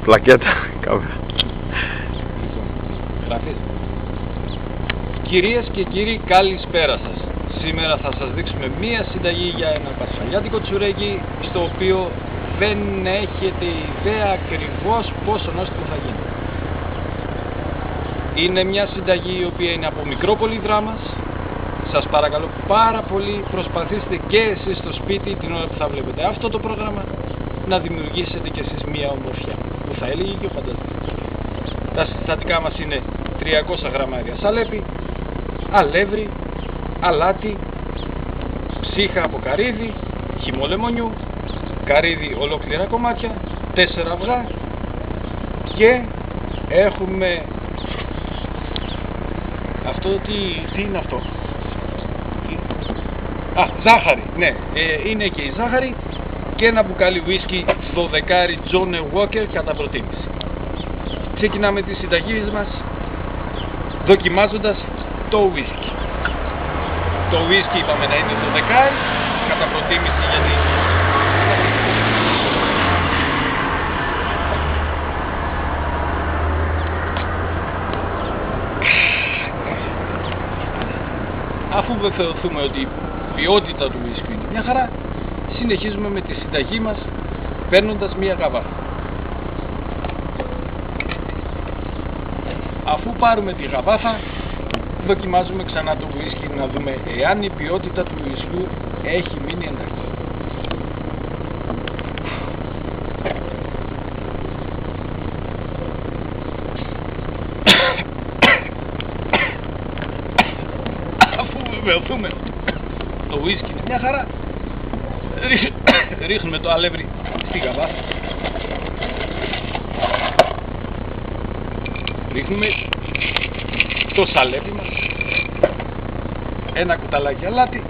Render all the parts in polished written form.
Πλακέτα, κάμερα. Κυρίες και κύριοι, καλησπέρα σας. Σήμερα θα σας δείξουμε μία συνταγή για ένα πασχαλιάτικο τσουρέκι, στο οποίο δεν έχετε ιδέα ακριβώς πόσο νόστιμο θα γίνει. Είναι μια συνταγή η οποία είναι από μικρό πολυδράμας. Σας παρακαλώ πάρα πολύ, προσπαθήστε και εσείς στο σπίτι την ώρα που θα βλέπετε αυτό το πρόγραμμα να δημιουργήσετε και εσείς μια ομορφιά που θα έλεγε και ο φανταστικός. Τα συστατικά μας είναι 300 γραμμάρια σαλέπι, αλεύρι, αλάτι, ψύχα από καρύδι, χυμό λεμονιού, καρύδι ολόκληρα κομμάτια, 4 αυγά και έχουμε αυτό, τι είναι αυτό? Ζάχαρη, ναι, είναι και η ζάχαρη και ένα μπουκάλι ουίσκι 12 John Walker κατά προτίμηση. Ξεκινάμε τη συνταγή μας δοκιμάζοντας το ουίσκι. Το ουίσκι είπαμε να είναι 12 κατά προτίμηση, γιατί αφού βεβαιωθούμε ότι η ποιότητα του ουίσκι είναι μια χαρά, συνεχίζουμε με τη συνταγή μας παίρνοντας μια γαβάθα. Αφού πάρουμε τη γαβάθα, δοκιμάζουμε ξανά το ουίσκι να δούμε εάν η ποιότητα του ουίσκιου έχει μείνει εντάξει. Αφού βεβαιωθούμε το ουίσκι είναι μια χαρά, ρίχνουμε το αλεύρι στη γαβάθα, ρίχνουμε το σαλέπι μας, ένα κουταλάκι αλάτι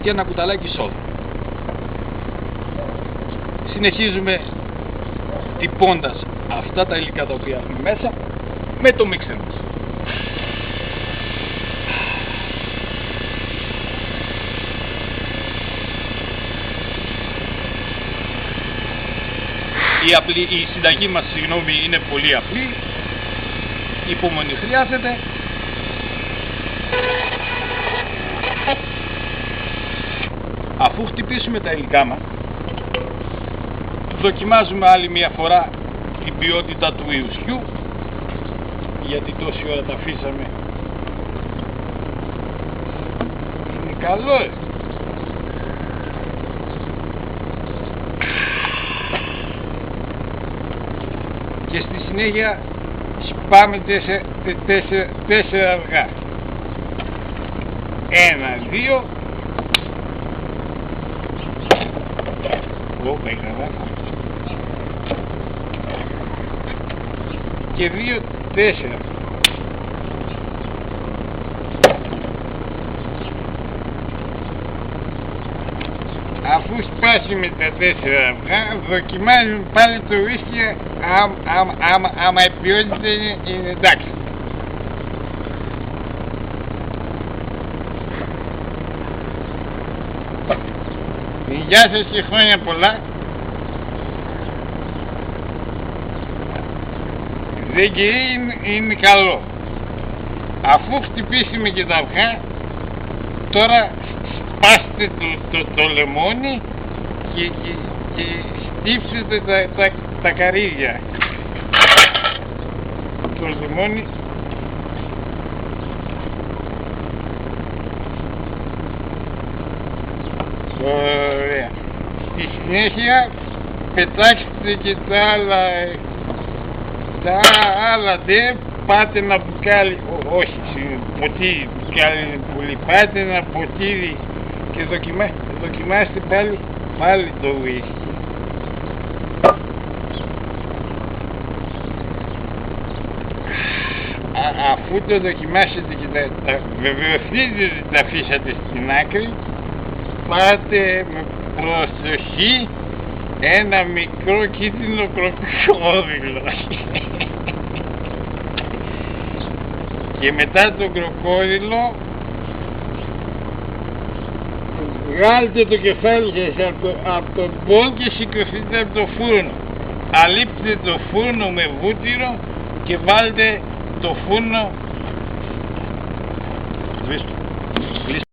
και ένα κουταλάκι σόδα. Συνεχίζουμε τυπώντας αυτά τα υλικά τα οποία έχουμε μέσα με το μίξερ μας. Η συνταγή μας, είναι πολύ απλή. Υπομονή χρειάζεται. Αφού χτυπήσουμε τα υλικά μας, δοκιμάζουμε άλλη μια φορά την ποιότητα του ιουσιού, γιατί τόση ώρα τα αφήσαμε. Είναι καλό, Και στη συνέχεια σπάμε 4 αυγά. 1, 2. Και 2, 4. Αφού σπάσει με τα 4 αυγά, δοκιμάζουμε πάλι το ουίσκι άμα η ποιότητα είναι εντάξει. Γεια σας και χρόνια πολλά. Δεν είναι καλό. Αφού χτυπήσουμε και τα αυγά, τώρα σπάστε το λεμόνι και στύψετε τα καρύδια. Το λεμόνι ωραία. Στη συνέχεια πετάξτε και τα άλλα πάτε ένα μπουκάλι, όχι ποτήρι, μπουκάλι είναι πολύ, πάτε ένα ποτήρι και δοκιμάστε πάλι το ουίσκι. Αφού το δοκιμάσετε και βεβαιωθείτε ότι τα αφήσατε στην άκρη, πάτε με προσοχή ένα μικρό κίτρινο κροκόδιλο και μετά το κροκόδιλο βγάλτε το κεφάλι σας από τον μπολ και σηκωθείτε από το φούρνο. αλείψτε το φούρνο με βούτυρο και βάλτε το φούρνο. Σβήστο.